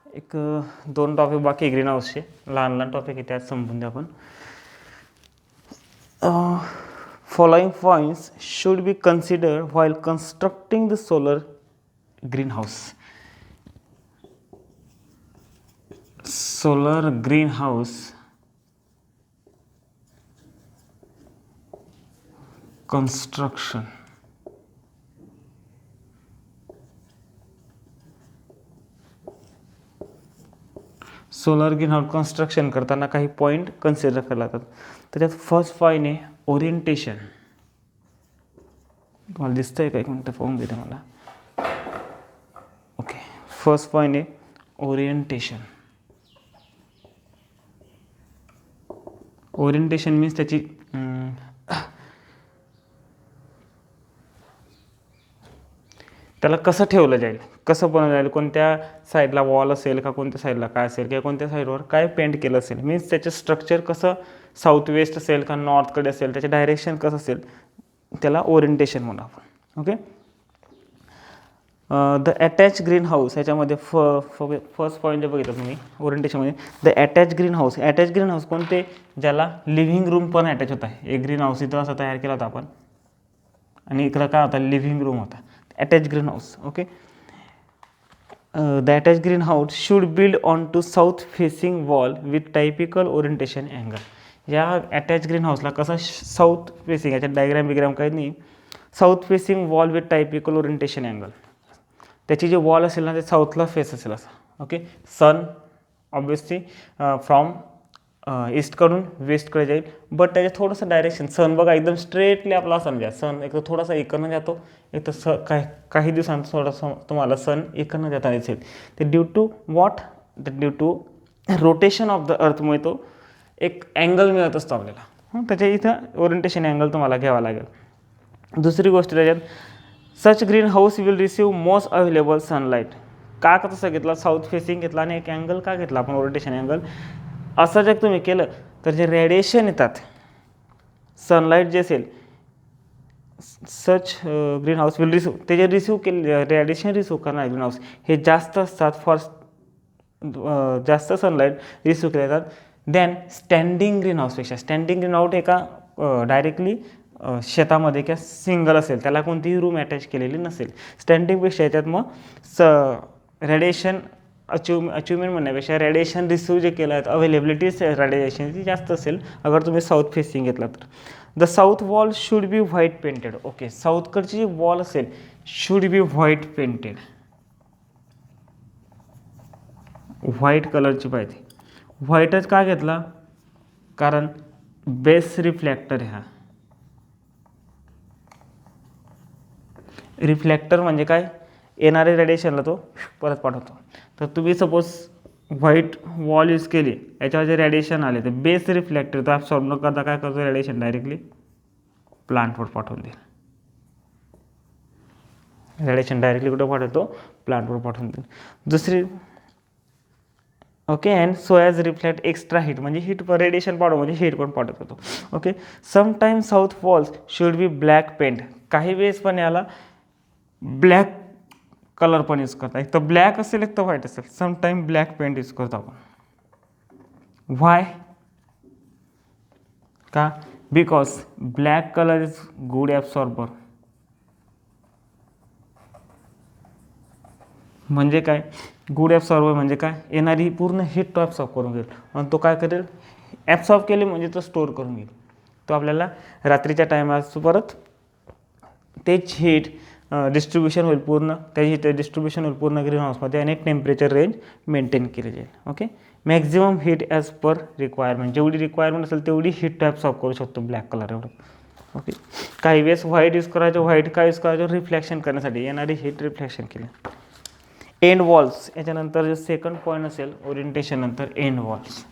एक 2 टॉपिक बाकी आहे ग्रीन हाऊसचे, लहान लहान टॉपिक आहे, त्यात संपून द्या आपण. Following points should be considered while constructing the solar greenhouse. Solar greenhouse construction. Solar green house construction करताना काही पॉईंट कन्सिडर करायला लागतात. त्याच्यात फर्स्ट पॉईंट आहे ओरिएंटेशन. तुम्हाला दिसतंय का? एक मिनटं पाहून घेते मला. ओके, फर्स्ट पॉईंट आहे ओरिएंटेशन. ओरिएंटेशन मीन्स त्याची त्याला कसं ठेवलं जाईल, कसं बनवलं जाईल, कोणत्या साईडला वॉल असेल का, कोणत्या साईडला काय असेल किंवा कोणत्या साईडवर काय पेंट केलं असेल, मीन्स त्याचं स्ट्रक्चर कसं साऊथ वेस्ट असेल का नॉर्थकडे असेल, त्याचे डायरेक्शन कसं असेल, त्याला ओरिएंटेशन म्हणू आपण. Okay, the attach greenhouse याच्यामध्ये फर्स्ट पॉईंट जे बघितलं तुम्ही ओरिएंटेशनमध्ये, the attach greenhouse. Attach greenhouse कोणते? ज्याला लिव्हिंग रूम पण अटॅच होता आहे. एक ग्रीन हाऊस इथं असं तयार केला होता आपण आणि इकडं काय होता? लिव्हिंग रूम होता. Attach greenhouse. Okay, the attach greenhouse should build on to south facing wall with typical orientation angle. या अटॅच ग्रीन हाऊसला कसं साऊथ फेसिंग, याच्यात डायग्राम बिग्राम काही नाही, south facing wall with typical orientation angle. त्याची जे wall असेल ना ते साऊथला फेस असेल असं. ओके, सन ऑब्वियसली फ्रॉम ईस्टकडून वेस्टकडे जाईल, बट त्याचे थोडंसं डायरेक्शन, सन बघा एकदम स्ट्रेटली आपला सन घ्या, सन एक तर थोडासा इकडनं जातो, एक तर काही दिवसांत थोडंसं तुम्हाला सन इकडनं जाता दिसेल. ते due to what? Due to rotation of the अर्थमुळे तो एक अँगल मिळत असतो आपल्याला. त्याच्या इथं ओरिएंटेशन अँगल तुम्हाला घ्यावा लागेल. दुसरी गोष्ट त्याच्यात, such greenhouse will receive most available sunlight. का तसं घेतला? साऊथ फेसिंग घेतला आणि एक अँगल का घेतला आपण? Orientation angle. असं जर तुम्ही केलं तर जे रेडिएशन येतात, सनलाईट जे असेल, such greenhouse will receive, ते जे रिसीव्ह केले रेडिएशन रिसीव्ह करणार ग्रीन हाऊस हे जास्त असतात, जास्त सनलाईट रिसीव्ह केले जातात दॅन स्टँडिंग ग्रीन हाऊसपेक्षा. स्टँडिंग ग्रीन हाऊस एका डायरेक्टली शेतामध्ये किंवा सिंगल असेल, त्याला कोणतीही रूम अटॅच केलेली नसेल. स्टँडिंगपेक्षा याच्यात मग रेडिएशन अचिव्हमेंट म्हणण्यापेक्षा रेडिएशन रिसीव्ह जे केलं आहे अवेलेबिलिटी रेडिएशनची जास्त असेल अगर तुम्ही साऊथ फेसिंग घेतला तर. The south wall should be white painted. Okay, साऊथकडची जी वॉल असेल should be white painted, white कलरची पाहिजे. व्हाईटच का घेतला? कारण बेस रिफ्लॅक्टर आहे हा. रिफ्लॅक्टर म्हणजे काय? येणारे रेडिएशनला तो परत पाठवतो. तर तुम्ही सपोज व्हाईट वॉल यूज केली, याच्यावर जे रेडिएशन आले ते बेस रिफ्लॅक्टर तर ॲब्सॉर्ब न करता काय करतो? रेडिएशन डायरेक्टली प्लांटवर पाठवून देईल. रेडिएशन डायरेक्टली कुठं पाठवतो? प्लांटवर पाठवून देईल. दुसरी, okay, and so as reflect extra heat, म्हणजे हीट पण रेडिएशन पाठव म्हणजे हीट पण पाठवत होतो. Okay, sometimes south walls should be black paint. काही वेळेस पण याला ब्लॅक कलर पण यूज करता, एक तर ब्लॅक असेल एक तर व्हाईट असेल, समटाईम ब्लॅक पेंट यूज करतो आपण. व्हाय? का? Because black colour is good absorber. म्हणजे काय? गुड ॲब्सॉर्बर म्हणजे काय? येणारी पूर्ण हीट तो ॲब्सॉर्ब करून घेईल आणि तो काय करेल? ॲब्सॉर्ब केले म्हणजे तो स्टोअर करून घेईल. तो आपल्याला रात्रीच्या टायमाला परत तेच हीट डिस्ट्रीब्युशन होईल पूर्ण, त्याची डिस्ट्रीब्युशन होईल पूर्ण ग्रीन हाऊसमध्ये आणि एक टेम्परेचर रेंज मेंटेन केली जाईल. Okay, maximum heat as per requirement, जेवढी रिक्वायरमेंट असेल तेवढी हीट ॲब्सॉर्ब करू शकतो ब्लॅक कलर एवढं. ओके, काही वेळेस व्हाईट यूज करायचं. व्हाईट काय यूज करायचं? रिफ्लेक्शन करण्यासाठी, येणारी हीट रिफ्लेक्शन केली. एंड वॉल्स, याच्यानंतर जे सेकंड पॉईंट असेल ओरिएंटेशन नंतर end walls.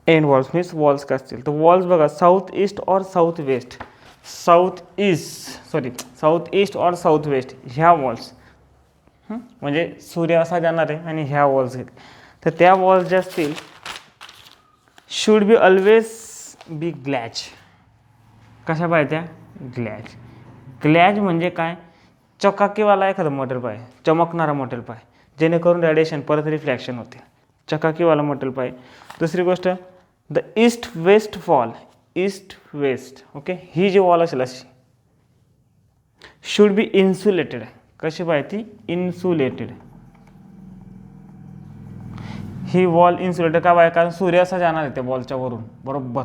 End walls means walls काय असतील तर वॉल्स बघा साऊथ ईस्ट और साऊथ वेस्ट, साऊथ ईस्ट और साऊथ वेस्ट ह्या वॉल्स म्हणजे सूर्य असा जाणार आहे आणि ह्या वॉल्स घेत तर त्या वॉल्स ज्या असतील शुड बी ऑलवेज बी ग्लॅच. कशा पाहिजे ग्लॅच. ग्लॅच म्हणजे काय चकाकीवाला एखादा मटेरियल पाहिजे, चमकणारा मटेरियल पाहिजे जेणेकरून रेडिएशन परत रिफ्लॅक्शन होते, चकाकीवाला मटेरियल पाहिजे. दुसरी गोष्ट the east west wall, east west okay ही जी वॉल असेल अशी शुड बी इन्सुलेटेड. कशी पाहिजे ती इन्सुलेटेड. ही वॉल इन्सुलेटेड का पाहिजे कारण सूर्य असा जाणार आहे त्या वॉलच्या वरून बरोबर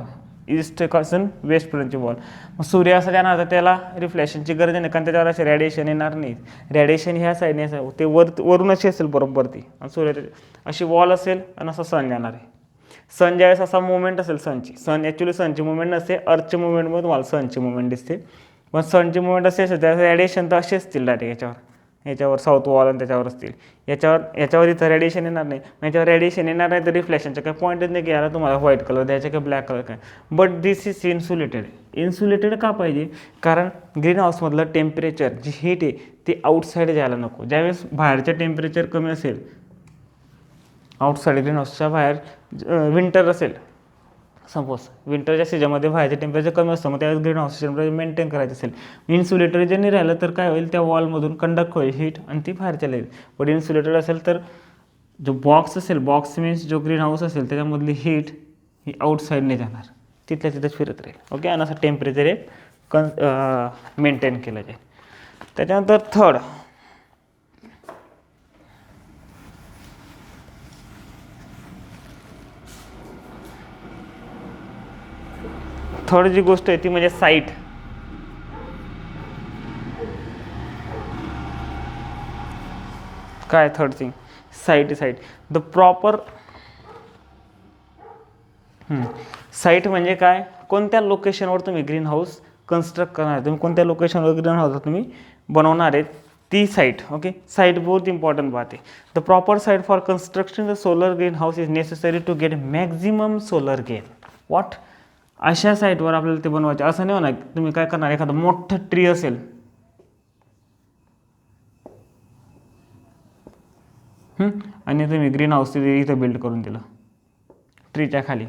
ईस्ट पासून वेस्टपर्यंतची वॉल. मग सूर्य असा जाणार तर त्याला रिफ्लेक्शनची गरज नाही कारण त्याच्यावर असे रेडिएशन येणार नाही. रेडिएशन ह्या साईडने ते वरून अशी असेल बरोबर ती आणि सूर्य अशी वॉल असेल आणि असं सन जाणार आहे. सन ज्यावेळेस असा मुवमेंट असेल सनची, सन ॲक्च्युली सनची मुवमेंट नसते, अर्थची मुवमेंटमध्ये तुम्हाला सनची मुवमेंट दिसते. पण सनची मुवमेंट असे असेल त्याचं रेडिएशन तर असे असतील डायरेक्ट याच्यावर साऊथ वॉल आणि त्याच्यावर असतील. याच्यावर इथं रेडिएशन येणार नाही, याच्यावर रेडिएशन येणार नाही तर रिफ्लेक्शनचं काही पॉईंटच नाही की याला तुम्हाला व्हाईट कलर द्यायचा की ब्लॅक कलर काय. But this is insulated. Insulated का पाहिजे कारण ग्रीन हाऊसमधलं टेम्परेचर जी हीट आहे ती आउटसाईड जायला नको. ज्यावेळेस बाहेरचं टेम्परेचर कमी असेल आउटसाईड ग्रीन हाऊसच्या बाहेर विंटर असेल सपोज विंटरच्या सीजनमध्ये बाहेरचं टेम्परेचर कमी असतं मग त्यावेळेस ग्रीन हाऊस टेम्परेचर मेंटेन करायचं असेल. इन्सुलेटर जर नाही राहिलं तर काय होईल त्या वॉलमधून कंडक्ट होईल हीट आणि ती बाहेरच्या येईल. पण इन्सुलेटेड असेल तर जो बॉक्स असेल बॉक्स मीन्स जो ग्रीन हाऊस असेल त्याच्यामधली हीट ही आउटसाईडने जाणार तिथल्या तिथंच फिरत राहील ओके आणि असं टेम्परेचर एक मेंटेन केलं जाईल. त्याच्यानंतर थर्ड जी गोष्ट आहे ती म्हणजे साईट. काय third thing site the proper site म्हणजे काय कोणत्या लोकेशनवर तुम्ही ग्रीन हाऊस कन्स्ट्रक्ट करणार, तुम्ही कोणत्या लोकेशनवर ग्रीन हाऊस तुम्ही बनवणार आहेत ती साईट ओके. साईट बहुत इम्पॉर्टंट बात आहे. The proper site for construction the solar green house is necessary to get maximum solar gain. What अशा साईटवर आपल्याला ते बनवायचे असं नाही होणार तुम्ही काय करणार एखादं मोठं ट्री असेल आणि तुम्ही ग्रीन हाऊस इथं बिल्ड करून दिलं ट्रीच्या खाली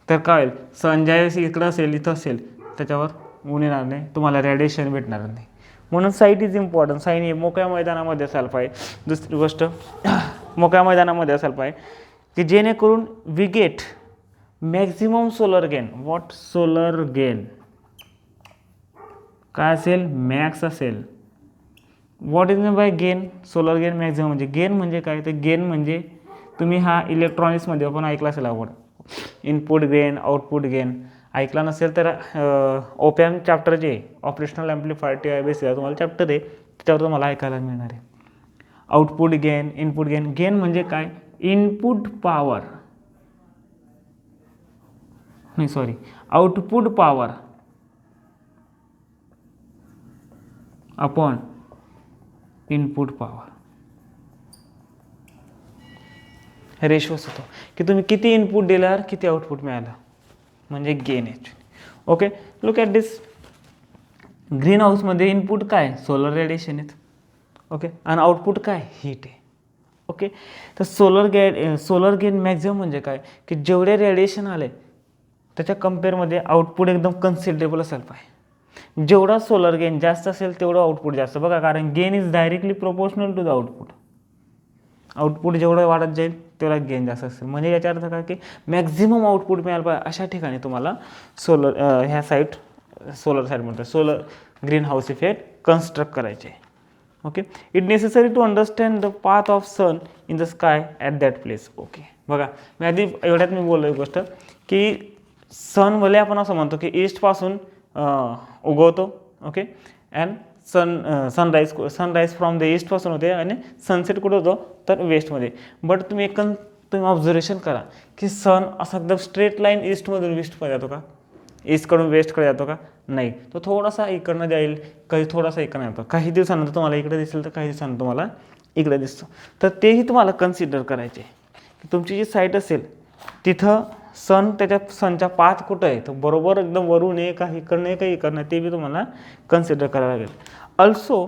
तर काय होईल सन ज्यावेळेस इकडं असेल इथं असेल त्याच्यावर ऊन येणार नाही तुम्हाला रेडिएशन भेटणार नाही. म्हणून साईट इज इम्पॉर्टंट. साईट ही मोकळ्या मैदानामध्ये असायला पाहिजे. दुसरी गोष्ट मोकळ्या मैदानामध्ये असायला पाहिजे की जेणेकरून we get maximum solar gain. What solar gain काय असेल मॅक्स असेल. What is mean by gain solar gain maximum म्हणजे गेन म्हणजे काय तर गेन म्हणजे तुम्ही हा इलेक्ट्रॉनिक्समध्ये आपण ऐकला असेल आवड इनपुट गेन आउटपुट गेन ऐकला नसेल तर ओपॅम चॅप्टर जे ऑपरेशनल ॲम्प्लिफायर टी बेसिस तुम्हाला चॅप्टर आहे त्याच्यावर तुम्हाला ऐकायला मिळणार आहे. Output gain input gain. Gain म्हणजे काय input power output power upon input power रेशोच होतो की तुम्ही किती इनपुट दिल्यावर किती आउटपुट मिळालं म्हणजे gain actually okay. Look at this green हाऊसमध्ये इनपुट काय सोलर रेडिएशन आहेत ओके आणि आउटपुट काय हीट आहे ओके. तर सोलर गेन मॅक्झिमम म्हणजे काय की जेवढे रेडिएशन आले त्याच्या कम्पेअरमध्ये आउटपुट एकदम कन्सिडरेबल असायला पाहिजे. जेवढा सोलर गेन जास्त असेल तेवढं आउटपुट जास्त बघा कारण gain is directly proportional to the output. Output जेवढं वाढत जाईल तेवढा गेन जास्त असेल म्हणजे याचा अर्थ काय की मॅक्झिमम आउटपुट मिळायला पाहिजे. अशा ठिकाणी तुम्हाला ह्या साईट सोलर साईट म्हणतात solar green house effect construct करायचे okay. It necessary to understand the path of sun in the sky at that place okay. बघा मी आधी एवढ्यात मी बोललो एक गोष्ट की सन भले आपण असं म्हणतो की ईस्टपासून उगवतो okay and sunrise from the ईस्टपासून होते आणि सनसेट कुठं होतो तर वेस्टमध्ये. बट तुम्ही तुम्ही ऑब्झर्वेशन करा की सन असा एकदम स्ट्रेट लाईन ईस्टमधून वेस्टकडे जातो का ईस्टकडून वेस्टकडे जातो का नाही. तो थोडासा इकडनं जाईल कधी थोडासा इकडनं येतो. काही दिवसानंतर तुम्हाला इकडे दिसेल तर काही दिवसानंतर तुम्हाला इकडे दिसतो. तर तेही तुम्हाला कन्सिडर करायचे की तुमची जी साईट असेल तिथं सन सनच्या पाथ कुठं आहे, तर बरोबर एकदम वरून आहे का इकडनं आहे का इकडनं, ते बी तुम्हाला कन्सिडर करावं लागेल. Also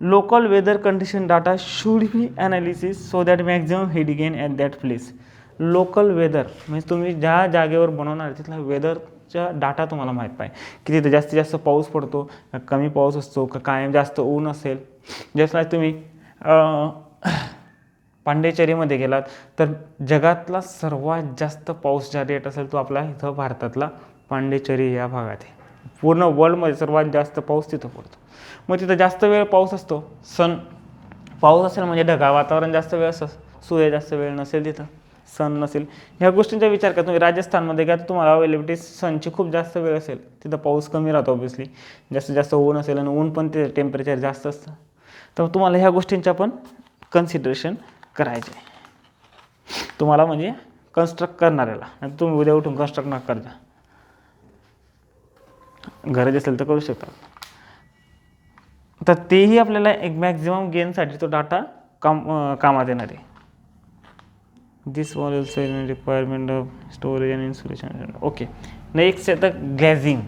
local weather condition data should be analysis so that maximum heat gain at that place. Local weather म्हणजे तुम्ही ज्या जागेवर बनवणार तिथला वेदरचा डाटा तुम्हाला माहीत पाहिजे की तिथे जास्तीत जास्त पाऊस पडतो का कमी पाऊस असतो का कायम जास्त ऊन असेल. जसं तुम्ही पांडिचेरीमध्ये गेलात तर जगातला सर्वात जास्त पाऊस ज्या रेट असेल तो आपला इथं भारतातला पांडिचेरी या भागात आहे. पूर्ण वर्ल्डमध्ये सर्वात जास्त पाऊस तिथं पडतो. मग तिथं जास्त वेळ पाऊस असतो. पाऊस असेल म्हणजे ढगाळ वातावरण जास्त वेळ असतं, सूर्य जास्त वेळ नसेल तिथं, सन नसेल. ह्या गोष्टींचा विचार करा. तुम्ही राजस्थानमध्ये घ्या तर तुम्हाला अवेलेबिलिटी सनची खूप जास्त वेळ असेल, तिथं पाऊस कमी राहतो ऑब्व्हियसली, जास्तीत जास्त ऊन असेल आणि ऊन पण ते टेम्परेचर जास्त असतं. तर तुम्हाला ह्या गोष्टींच्या पण कन्सिडरेशन करायचे तुम्हाला, म्हणजे कन्स्ट्रक्ट करणाऱ्याला. आणि तुम्ही उद्या उठून कन्स्ट्रक्ट नका करता, गरज असेल तर करू शकता. तर तेही आपल्याला एक मॅक्झिमम गेनसाठी तो डाटा कामात येणार आहे. This wall also requirement of storage and insulation. Okay, next येतं ग्लॅझिंग.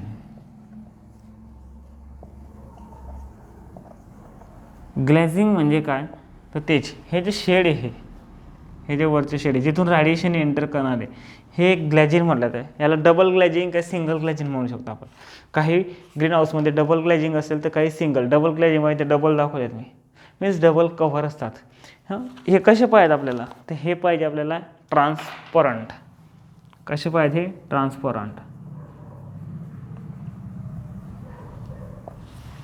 ग्लॅझिंग म्हणजे काय, तर तेच हे जे शेड आहे, हे जे वरचे शेड आहे जिथून रेडिएशन एंटर करणार आहे, हे ग्लॅझिंग म्हटलं आहे. याला डबल ग्लॅझिंग काय सिंगल ग्लॅझिंग म्हणू शकतो आपण. काही ग्रीन हाऊसमध्ये डबल ग्लॅझिंग असेल तर काही सिंगल. डबल ग्लॅझिंग म्हणजे ते डबल दाखवलेत मी, मीन्स डबल कव्हर असतात. हे कसे पाहिजेत आपल्याला, तर हे पाहिजे आपल्याला ट्रान्सपरंट. कसे पाहिजे, ट्रान्सपरंट.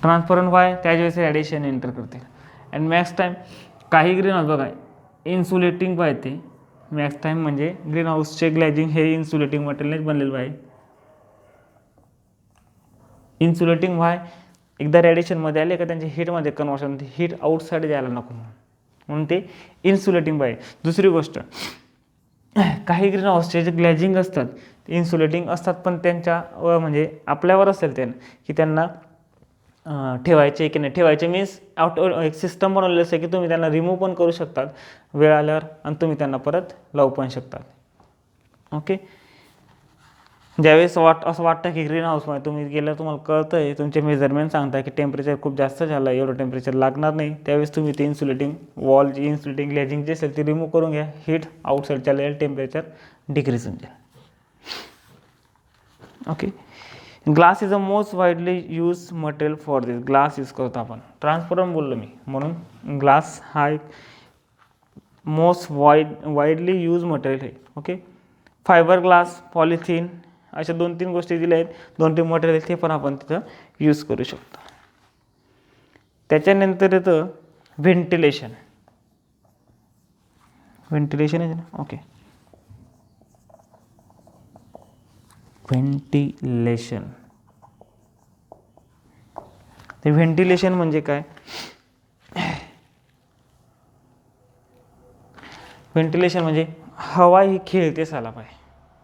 ट्रान्सपरंट व्हाय, त्याच वेळेस रेडिएशन एंटर करते. अँड मॅक्स टाईम काही ग्रीन हाऊस बघा इन्सुलेटिंग पाहिजे. मॅक्स टाईम म्हणजे ग्रीन हाऊसचे ग्लॅझिंग हे इन्सुलेटिंग मटेरियलच बनलेलं पाहिजे. इन्सुलेटिंग व्हाय, एकदा रेडिएशनमध्ये आले का त्यांचे हीटमध्ये कन्वर्शन, हीट आउटसाईड जायला नको म्हणून ते इन्सुलेटिंग पाहिजे. दुसरी गोष्ट, काही ग्रीन हाऊसचे जे ग्लॅझिंग असतात ते इन्सुलेटिंग असतात, पण त्यांच्या म्हणजे आपल्यावर असेल त्यांना की त्यांना ठेवायचे की नाही ठेवायचे. मीन्स एक सिस्टम बनवलेलं असते की तुम्ही त्यांना रिमूव्ह पण करू शकतात वेळ आल्यावर आणि तुम्ही त्यांना परत लावू पण शकतात. ओके, ज्यावेळेस असं वाटतं की ग्रीन हाऊसमध्ये तुम्ही गेलं तुम्हाला कळतं आहे, तुमचे मेजरमेंट सांगता की टेम्परेचर खूप जास्त झालं आहे, एवढं टेम्परेचर लागणार नाही, त्यावेळेस तुम्ही ते इन्सुलेटिंग वॉल जी इन्सुलेटिंग ग्लॅझिंग जे असेल ती रिमूव्ह करून घ्या. हीट आउटसाईडच्या लेवल टेम्परेचर डिक्रीज होऊन जाईल. Okay, glass is a most widely use material for this. Glass use करतो आपण, ट्रान्सपरंट बोललो मी म्हणून ग्लास हा एक मोस्ट वाईडली यूज मटेरियल आहे. ओके, फायबर ग्लास, पॉलिथिन अशा 2-3 गोष्टी दिल्या आहेत, 2-3 मटेरियल ते पण आपण तिथं यूज करू शकतो. त्याच्यानंतर येतं व्हेंटिलेशन. व्हेंटिलेशन आहे ना, ओके, व्हेंटिलेशन. ते व्हेंटिलेशन म्हणजे काय, व्हेंटिलेशन म्हणजे हवा ही खेळतेच आला पाहिजे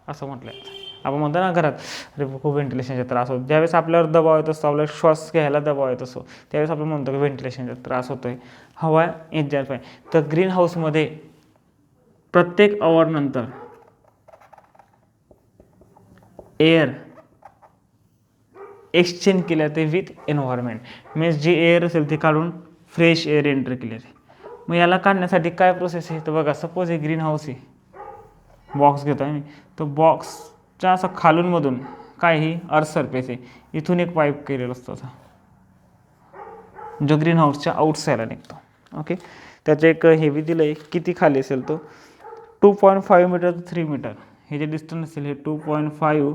असं म्हटलं आहे. आपण म्हणतो ना घरात अरे खूप व्हेंटिलेशनचा त्रास होतो, ज्यावेळेस आपल्यावर दबाव येत असतो, आपल्याला श्वास घ्यायला दबाव येत असतो, त्यावेळेस आपण म्हणतो की व्हेंटिलेशनचा त्रास होतो आहे, हवा येत जायला पाहिजे. तर ग्रीन हाऊसमध्ये प्रत्येक आवरनंतर एअर एक्सचेंज केलं ते विथ एन्व्हायरमेंट. मीन्स जी एअर असेल ती काढून फ्रेश एअर एंटर केली आहे. मग याला काढण्यासाठी काय प्रोसेस आहे, तर बघा सपोज हे ग्रीन हाऊस आहे, बॉक्स घेतो आहे मी, तर बॉक्सच्या असं खालूनमधून काय ही अर्थ सरफेस आहे, इथून एक पाईप केलेला असतो असा जो ग्रीन हाऊसच्या आउटसाईडला निघतो. ओके, त्याचं एक हेवी दिलं आहे, किती खाली असेल तो 2.5 मीटर ते 3 मीटर. हे जे डिस्टन्स असेल हे 2.5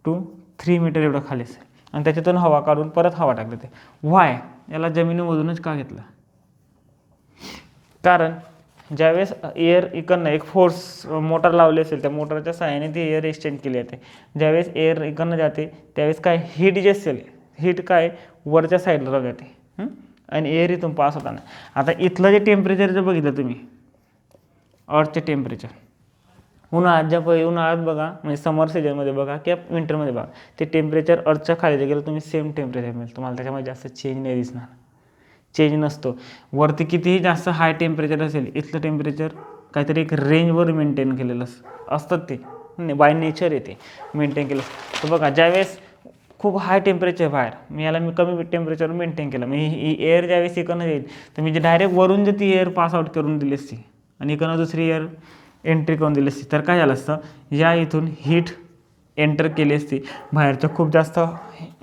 to 3 मीटर एवढं खाली असेल आणि त्याच्यातून हवा काढून परत हवा टाकली. ते व्हाय, याला जमिनीमधूनच का घेतलं, कारण ज्यावेळेस एअर इकडनं एक फोर्स मोटर लावली असेल, त्या मोटरच्या सहाय्याने ती एअर एक्सचेंज केली जाते. ज्यावेळेस एअर इकडनं जाते त्यावेळेस काय हीट जे असेल, हीट काय वरच्या साईडला जाते आणि एअर इथून पास होताना. आता इथलं जे टेम्परेचर जर बघितलं तुम्ही, अर्थचे टेम्परेचर उन्हाळ्यात बघा, म्हणजे समर सीजनमध्ये बघा किंवा विंटरमध्ये बघा, ते टेम्परेचर अर्थच्या खाली गेलं तुम्ही सेम टेम्परेचर मिळेल तुम्हाला, त्याच्यामध्ये जास्त चेंज नाही दिसणार, चेंज नसतो. वरती कितीही जास्त हाय टेम्परेचर असेल, इथलं टेम्परेचर काहीतरी एक रेंजवर मेंटेन केलेलं असतं ते. बाय नेचर येते मेंटेन केलं. तर बघा ज्यावेळेस खूप हाय टेम्परेचर बाहेर, मी कमी टेम्परेचर मेंटेन केलं, मी एअर ज्यावेळेस इकडनं येईल तर मी जे डायरेक्ट वरून जे ती एअर पास आउट करून दिली असती आणि इकडनं दुसरी एअर एंट्री करून दिली असती, तर काय झालं असतं, या इथून हीट एंटर केली असती, बाहेरचं खूप जास्त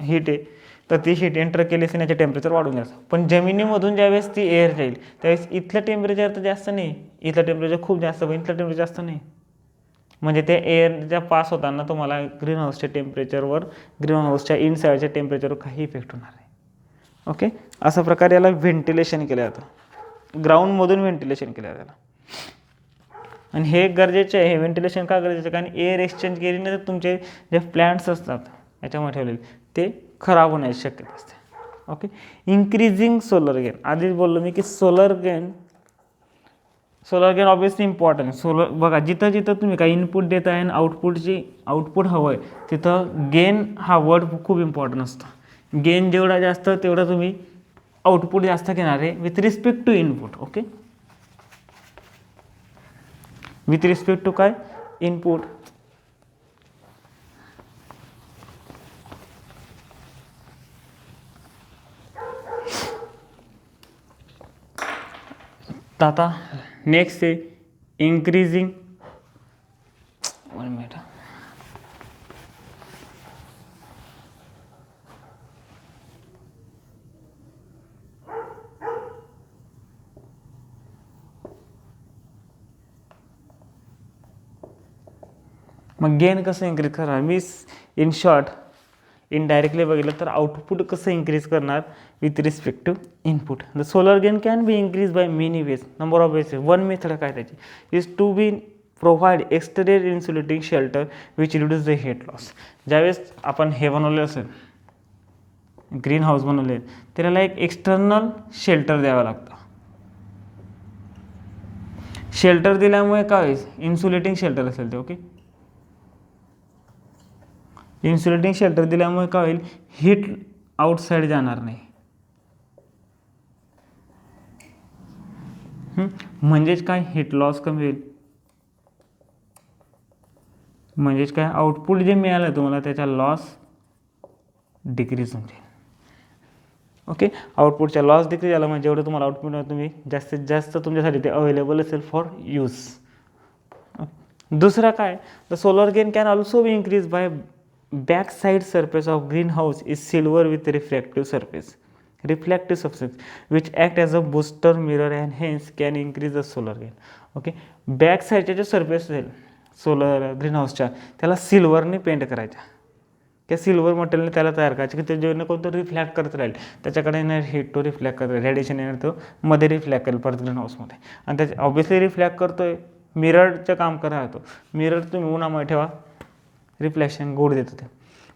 हीट आहे तर ती हीट एंटर केली असती, याचे टेम्परेचर वाढून जातं. पण जमिनीमधून ज्यावेळेस ती एअर जाईल त्यावेळेस इथलं टेम्परेचर तर जास्त नाही, इथलं टेम्परेचर खूप जास्त, पण इथलं टेम्परेचर जास्त नाही. म्हणजे ते एअरच्या पास होताना तुम्हाला ग्रीन हाऊसच्या टेम्परेचरवर, ग्रीन हाऊसच्या इनसाईडच्या टेम्परेचरवर काही इफेक्ट होणार नाही. ओके, अशा प्रकारे याला व्हेंटिलेशन केलं जातं, ग्राउंडमधून व्हेंटिलेशन केलं जातं. आणि हे गरजेचं आहे, हे व्हेंटिलेशन का गरजेचं आहे, कारण एअर एक्सचेंज केली नाही तर तुमचे जे प्लॅन्ट्स असतात याच्यामध्ये ठेवलेले ते खराब होण्याची शक्यता असते. ओके, इन्क्रीजिंग सोलर गेन, आधीच बोललो मी की solar gain obviously important. Solar बघा, जिथं जिथं तुम्ही काही इनपुट देत आहे आणि आउटपुट हवं आहे तिथं गेन हा वर्ड खूप इम्पॉर्टंट असतं. गेन जेवढा जास्त तेवढं तुम्ही आउटपुट जास्त घेणार आहे with respect to input. Okay, with respect to काय, इनपुट. आता नेक्स्ट आहे इन्क्रीजिंग, 1 मिनिट, मग गेन कसं इन्क्रीज करणार मी, इन शॉर्ट इनडायरेक्टली बघितलं तर आउटपुट कसं इन्क्रीज करणार with respect to input. The solar gain can be increase by many ways, number of ways. One method काय त्याची, is to be provide exterior insulating shelter which reduce the heat loss. ज्यावेळेस आपण हे बनवले असेल, green house बनवले, त्याला एक एक्सटर्नल शेल्टर द्यावं लागतं. शेल्टर दिल्यामुळे काय होईल, इन्सुलेटिंग शेल्टर असेल ते. ओके, इन्सुलेटिंग शेल्टर दिल्यामुळे काय होईल, हीट आउटसाईड जाणार नाही. म्हणजेच काय, हीट लॉस कमी होईल. म्हणजेच काय, आउटपुट जे मिळालं तुम्हाला त्याचा लॉस डिक्रीज होऊन जाईल. ओके, आउटपुटचा लॉस डिक्रीज झाला म्हणजे जेवढं तुम्हाला आउटपुट तुम्ही जास्तीत जास्त तुमच्यासाठी ते अवेलेबल असेल फॉर यूज. दुसरा काय, the solar gain can also be increase by back side surface of greenhouse is silver with reflective substance which act as a booster mirror and hence can increase the solar gain. Okay, back साईडच्या जे surface असेल solar ग्रीनहाऊसच्या त्याला सिल्वरने paint करायच्या, त्या silver मटेरियलने त्याला तयार करायचं की ते जेव्हा कोणतं रिफ्लॅक्ट करत राहील, त्याच्याकडे येणार हीट तो रिफ्लॅक्ट करत राहील, रेडिएशन येणार तो मध्ये रिफ्लॅक्ट करेल परत ग्रीनहाऊसमध्ये, आणि त्याच्या ऑब्व्हियसली रिफ्लॅक्ट करतोय, मिररचं काम करत राहतो. मिरर तुम्ही उन्हामध्ये ठेवा, रिफ्लॅक्शन गोड देत होते.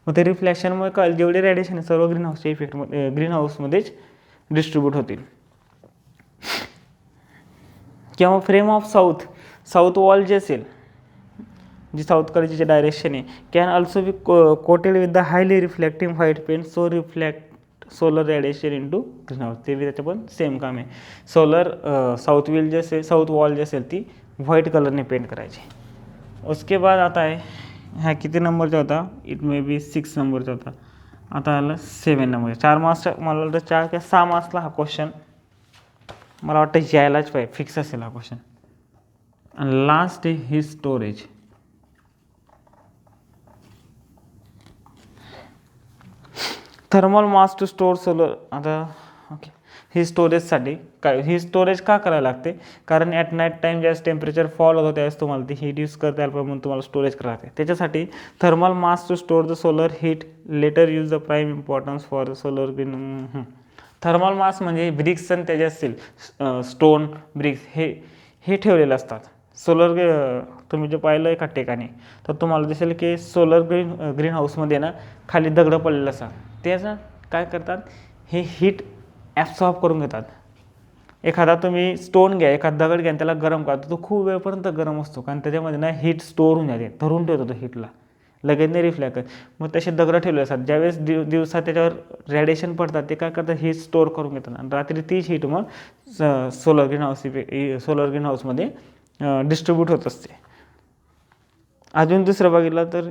मग ते रिफ्लॅक्शनमुळे काय, जेवढे रेडिएशन आहे सर्व ग्रीनहाऊसच्या इफेक्टमध्ये ग्रीनहाऊसमध्येच डिस्ट्रीब्यूट होतील. किंवा फ्रेम ऑफ साऊथ वॉल जे असेल, जी साऊथकडची जे डायरेक्शन आहे, can also be coated with the highly reflecting white paint so reflect solar radiation into greenhouse. ते बी त्याचं पण सेम काम आहे. साऊथ व्हील जे असेल, साऊथ वॉल जे असेल ती व्हाईट कलरने पेंट करायची. उसके बाद आता आहे, ह्या किती नंबरचा होता, इट मे बी 6 नंबरचा होता, आता आला 7 नंबर. 4 मार्क्सचा, मला वाटतं 4 किंवा 6 मार्क्सला हा क्वेश्चन मला वाटतं यायलाच पाहिजे, फिक्स असेल हा क्वेश्चन. आणि लास्ट आहे ही storage. Thermal mass to store solar. आता ओके, ही स्टोरेजसाठी काय, ही स्टोरेज का करायला लागते, कारण ॲट नाईट टाईम ज्यावेळेस टेम्परेचर फॉल होतं त्यावेळेस तुम्हाला ती हीट यूज करता यायला म्हणून तुम्हाला स्टोरेज करावं लागते. त्याच्यासाठी thermal mass to store the solar heat later use the prime importance for solar green. Thermal mass म्हणजे ब्रिक्स आणि त्याचे असतील स्टोन ब्रिक्स हे ठेवलेले असतात. सोलर तुम्ही जे पाहिलं एका ठिकाणी तर तुम्हाला दिसेल की सोलर ग्रीन हाऊसमध्ये ना खाली दगडं पडलेलं असतात, त्याचं काय करतात, हे हीट ॲब्सॉर्ब करून घेतात. एखादा तुम्ही स्टोन घ्या, एखादा दगड घ्या, त्याला गरम करा, तो खूप वेळपर्यंत गरम असतो, कारण त्याच्यामध्ये ना हीट स्टोअर होऊन जाते, धरून ठेवतो तो हीटला, लगेच नाही रिफ्लॅक्ट करत. मग तसे दगड ठेवले असतात, ज्यावेळेस दिवसात त्याच्यावर रेडिएशन पडतात ते काय करतात, हीट स्टोअर करून घेतात आणि रात्री तीच हीट मग सोलर ग्रीन हाऊसमध्ये डिस्ट्रीब्यूट होत असते. अजून दुसरं बघितलं तर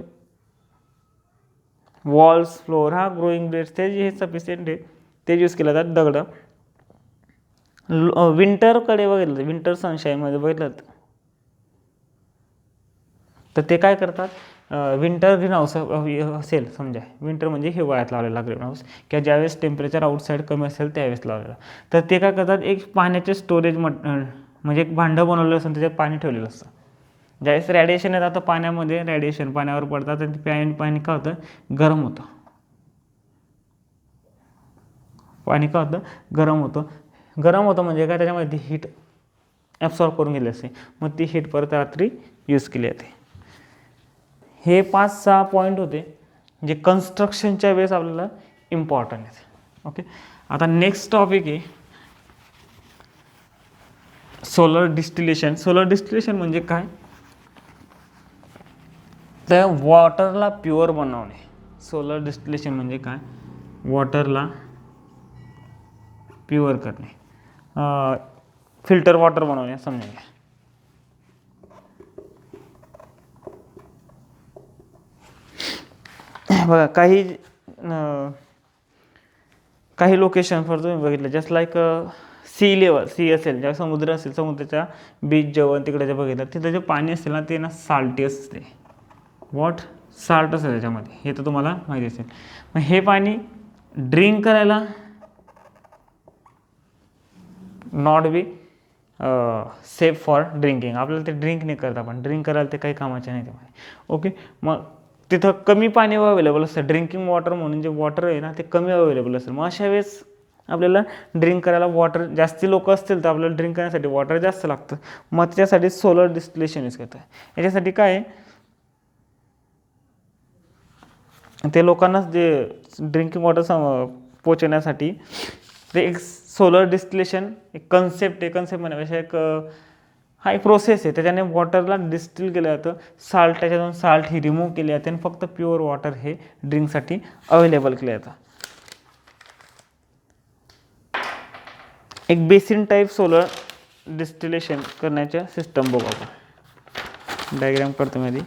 वॉल्स, फ्लोअर, हा ग्रोईंग बेड्स ते जे सफिशियंट आहे ते यूज केलं जातात. दगडं विंटरकडे बघितलं तर विंटर सनशाईनमध्ये बघितलं तर ते काय करतात, विंटर ग्रीन हाऊस असेल समजा, विंटर म्हणजे हिवाळ्यात लावलेला ग्रीन हाऊस किंवा ज्यावेळेस टेम्परेचर आउटसाईड कमी असेल त्यावेळेस लावलेला, तर ते काय करतात, एक पाण्याचे स्टोरेज म्हणजे एक भांडं बनवलेलं असतं त्याच्यात पाणी ठेवलेलं असतं. ज्यावेळेस रॅडिएशन येतात तर पाण्यामध्ये रॅडिएशन पाण्यावर पडतात आणि ते पाणी काय होतं, गरम होतं. पाणी काय होतं, गरम होतं. गरम होतं म्हणजे काय, त्याच्यामध्ये हीट ॲब्सॉर्ब करून गेली असते, मग ती हीट परत रात्री यूज केली जाते. हे 5-6 पॉईंट होते जे कन्स्ट्रक्शनच्या वेळेस आपल्याला इम्पॉर्टंट आहेत. ओके, आता नेक्स्ट टॉपिक आहे सोलर डिस्टिलेशन. सोलर डिस्टिलेशन म्हणजे काय, तर वॉटरला प्युअर बनवणे. सोलर डिस्टिलेशन म्हणजे काय, वॉटरला प्युअर करणे, फिल्टर वॉटर बनवणे समजा. बघा काही लोकेशनवर तुम्ही बघितलं, just like sea level, sea असेल, जेव्हा समुद्र असेल, समुद्राच्या बीच जेवण तिकडे जे बघितलं तिथं जे पाणी असेल ना ते ना साल्टी असते. वॉट, साल्ट असेल त्याच्यामध्ये, हे तर तुम्हाला माहिती असेल. मग हे पाणी ड्रिंक करायला not be safe for drinking. आपल्याला ते ड्रिंक नाही करत, आपण ड्रिंक करायला ते काही कामाचे नाही ते पाणी. ओके, मग तिथं कमी पाणी अवेलेबल असतं, ड्रिंकिंग वॉटर म्हणून जे वॉटर आहे ना ते कमी अवेलेबल असेल. मग अशा वेळेस आपल्याला ड्रिंक करायला वॉटर, जास्ती लोक असतील तर आपल्याला ड्रिंक करण्यासाठी वॉटर जास्त लागतं. मग त्याच्यासाठी सोलर डिस्टिलेशन यूज करतं. याच्यासाठी काय आहे, ते लोकांना जे ड्रिंकिंग वॉटर पोचवण्यासाठी ते एक सोलर डिस्टिलेशन एक कन्सेप्ट आहे. कन्सेप्ट म्हणण्यापेक्षा एक हा एक प्रोसेस आहे, त्याच्याने वॉटरला डिस्टिल केलं जातं. साल्ट, त्याच्यातून साल्ट ही रिमूव्ह केली जाते आणि फक्त प्युअर वॉटर हे ड्रिंकसाठी अवेलेबल केलं जातं. एक बेसिन टाईप सोलर डिस्टिलेशन करण्याच्या सिस्टम बघू आपण. डायग्राम करतो मी आधी.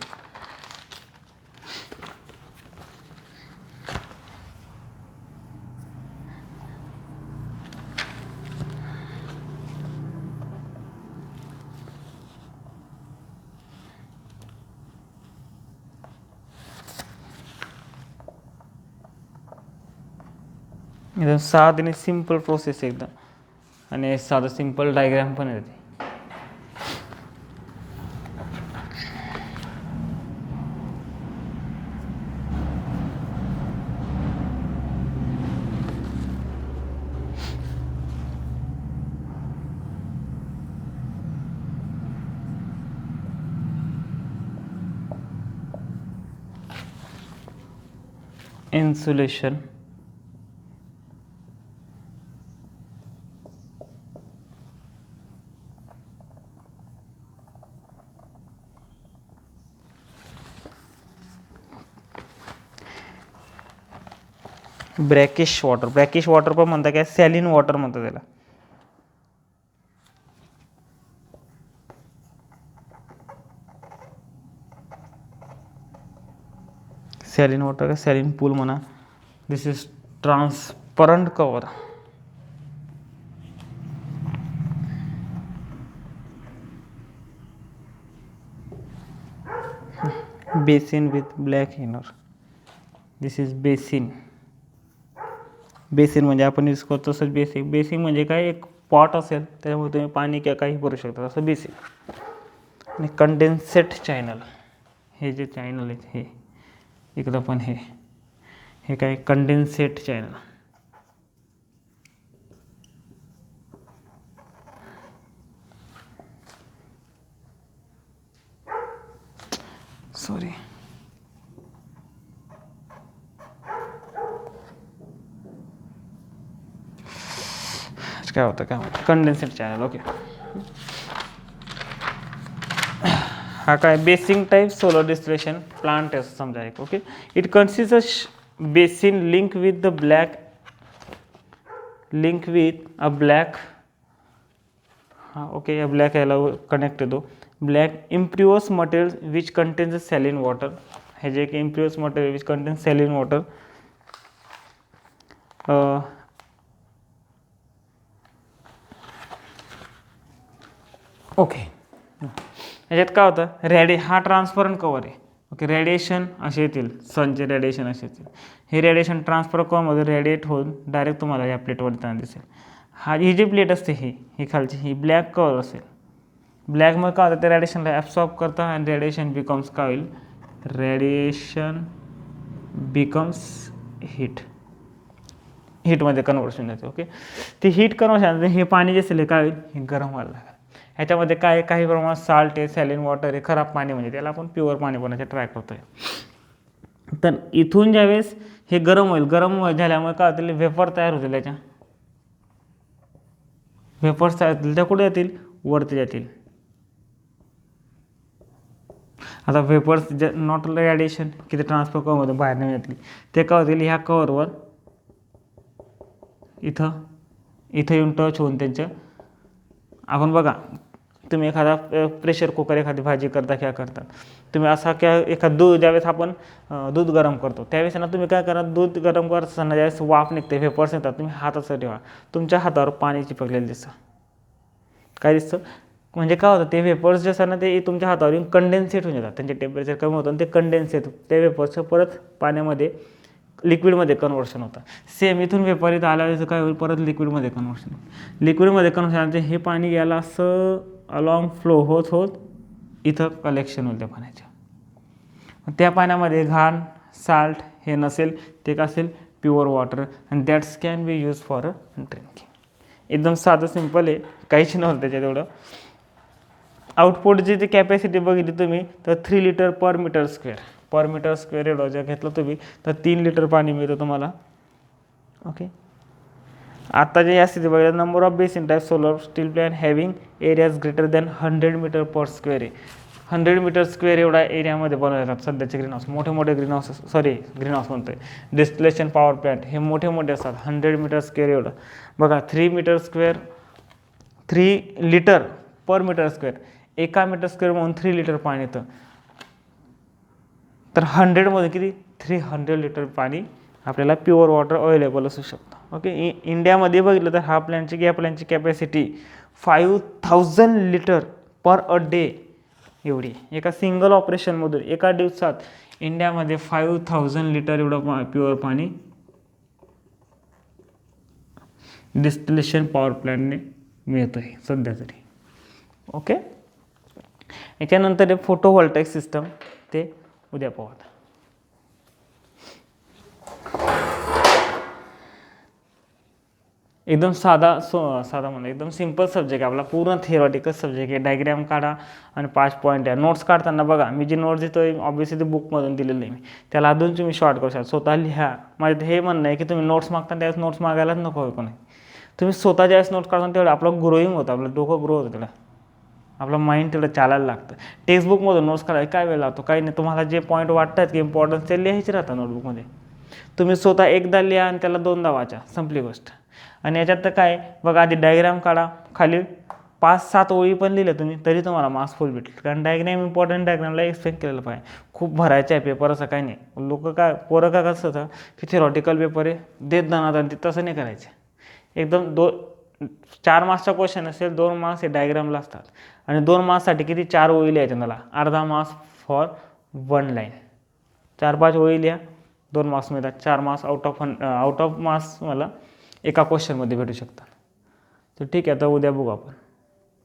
एकदम साध आणि सिम्पल प्रोसेस आहे एकदम, आणि साधं सिम्पल डायग्राम पण येते. इन्सुलेशन, ब्रॅकिश वॉटर, ब्रॅकिश वॉटर पण म्हणतात, काय सॅलिन वॉटर म्हणतात त्याला. सॅलिन वॉटर का सॅलिन पूल म्हणा. This is transparent cover. Basin with black inner. This is basin. Basin म्हणजे आपण यूज करतो तसंच बेसिक. बेसिन म्हणजे काय, एक पॉट असेल त्याच्यामुळे तुम्ही पाणी किंवा काही भरू शकता, असं बेसिन. आणि कंडेन्सेट चॅनल, हे जे चॅनल आहेत हे इकडं पण हे काय कंडेन्सेट चॅनल. सॉरी, काय होतं कंडेन्सेट चॅनल. ओके, हा काय basin type solar distillation plant आहे समजा एक. Okay, it consist a basin link with a black, हा ओके, या ब्लॅक याला कनेक्ट येतो. Black impures material which contains saline water. हे जे की impures material which contains saline water. Okay, याच्यात काय होतं, हा ट्रान्सपरंट कवर आहे. ओके, रेडिएशन असे येतील, सनचे रेडिएशन असे येतील. हे रेडिएशन ट्रान्सफर कवरमध्ये रेडिएट होऊन डायरेक्ट तुम्हाला या प्लेटवर येताना दिसेल. ही जी प्लेट असते ही खालची ही ब्लॅक कवर असेल. ब्लॅकमध्ये काय होतं, ते रेडिएशनला ॲब्सॉर्ब करतं आणि रेडिएशन बिकम्स काय होईल, रेडिएशन बिकम्स हीटमध्ये कन्वर्शन होते. ओके, ते हीट कन्वर्शन हे पाणी जे असेल काय होईल, हे गरम व्हायला लागेल. ह्याच्यामध्ये काय काही प्रमाणात साल्ट आहे, सॅलिन वॉटर आहे, खराब पाणी म्हणजे त्याला आपण प्युअर पाणी बनवायचा ट्राय करतोय. तर इथून ज्यावेळेस हे गरम होईल, गरम झाल्यामुळे काय होतील, वेपर तयार होतील. त्याच्या वेपर्स तयार होतील, त्या कुठे जातील, वरती जातील. आता वेपर्स जे नॉट रेडिएशन किती ट्रान्सफर कवरमध्ये बाहेर नाही येतील, ते काय होतील, ह्या कवरवर इथं येऊन टच होऊन त्यांच्या, आपण बघा तुम्ही एखादा प्रेशर कुकर एखादी भाजी करता क्या करतात, तुम्ही असा एखाद दूध ज्यावेळेस आपण दूध गरम करतो त्यावेळेस ना तुम्ही काय करा, दूध गरम करत असताना ज्यावेळेस वाफ निघते, वेपर्स येतात, तुम्ही हात असं ठेवा, तुमच्या हातावर पाणी चिपकलेलं दिसतं. काय दिसतं, म्हणजे काय होतं, ते वेपर्स जे असतात ना ते तुमच्या हातावर येऊन कंडेन्सेट होऊन जातात. त्यांचे टेम्परेचर कमी होतं आणि ते कंडेन्सेट, ते वेपर्सचं परत पाण्यामध्ये लिक्विडमध्ये कन्वर्शन होतं. सेम इथून वेपर इथं आल्यावर काय होईल, परत लिक्विडमध्ये कन्वर्शन. लिक्विडमध्ये कन्वर्शन हे पाणी याला असं अलॉंग फ्लो होत इथं कलेक्शन होईल त्या पाण्याच्या. त्या पाण्यामध्ये घाण, साल्ट हे नसेल, ते काय असेल, pure water and that's can be use for drinking. एकदम साधं सिम्पल आहे, काहीच नव्हतं त्याच्यात एवढं. आउटपुटची जी कॅपॅसिटी बघितली तुम्ही तर 3 लिटर पर मीटर स्क्वेअर एवढं जर घेतलं तुम्ही तर 3 लिटर पाणी मिळतं तुम्हाला. ओके, आता जे या स्थिती बघितलं, number of basin type solar still plant having areas greater than 100 meter per square आहे. 100 मीटर स्क्वेअर एवढा एरियामध्ये बनवले जातात सध्याचे ग्रीनहाऊस. मोठे ग्रीनहाऊस म्हणतोय, डिस्टिलेशन पॉवर प्लॅन्ट हे मोठे असतात. 100 मीटर स्क्वेअर एवढं बघा, 3 लिटर पर मीटर स्क्वेअर, एका मीटर स्क्वेअर म्हणून 3 लिटर पाणी येतं. तर 100मध्ये किती, 300 लिटर पाणी आपल्याला प्युअर वॉटर अवेलेबल असू शकतं. ओके, इंडियामध्ये बघितलं तर या प्लॅनची capacity 5000 litre per a day एवढी. एका सिंगल ऑपरेशनमधून एका दिवसात इंडियामध्ये 5000 लिटर एवढं प्युअर पाणी डिस्टिलेशन पॉवर प्लॅन्टने मिळतं आहे सध्या तरी. ओके, याच्यानंतर हे फोटोव्होल्टाईक सिस्टम, ते उद्या पाहू. एकदम साधा म्हणा, एकदम सिम्पल सब्जेक्ट आहे आपला, पूर्ण थिअरॉटिकल सब्जेक्ट आहे. डायग्राम काढा आणि 5 पॉईंट आहे. नोट्स काढताना बघा, मी जी नोट्स देतो ऑब्व्हियसली ते बुकमधून दिलेलं आहे मी, त्याला अजून तुम्ही शॉर्ट करू शकता, स्वतः लिहा. माझं हे म्हणणं आहे की तुम्ही नोट्स मागता त्यावेळेस नोट्स मागायलाच नको कोणी. तुम्ही स्वतः ज्यावेळेस नोट्स काढता तेवढं आपलं ग्रोईंग होतं, आपलं डोकं ग्रो होतं, तेवढं आपलं माइंड तेवढं चालायला लागतं. टेक्स्टबुकमधून नोट्स काढायला काय वेळ लागतो, काही नाही. तुम्हाला जे पॉईंट वाटतात की इम्पॉर्टन्स ते लिहायचे राहतात नोटबुकमध्ये. तुम्ही स्वतः एकदा लिहा आणि त्याला 2दा वाचा, संपली गोष्ट. आणि याच्यात तर काय बघा, आधी डायग्राम काढा, खाली 5-7 ओळी पण लिहिल्या तुम्ही तरी तुम्हाला मार्क्स फुल भेटेल. कारण डायग्राम इम्पॉर्टंट, डायग्रामला एक्सप्लेन केलेलं पाहिजे. खूप भरायचं आहे पेपर, असं काही नाही. पोरं काय कसं होतं की थिअरॉटिकल पेपर आहे देत जाणार, आणि ते तसं नाही करायचं. एकदम 4 मार्क्सचा क्वेश्चन असेल, 2 मार्क्स हे डायग्रामला असतात, आणि 2 मार्क्ससाठी किती 4 ओळी लिहायच्या, मला अर्धा मार्क्स फॉर 1 लाईन. 4-5 ओळी लिहा, 2 मार्क्स मिळतात. 4 मार्क्स आउट ऑफ मार्क्स मला एका क्वेश्चनमध्ये भेटू शकतात. तर ठीक आहे, आता उद्या बघू आपण.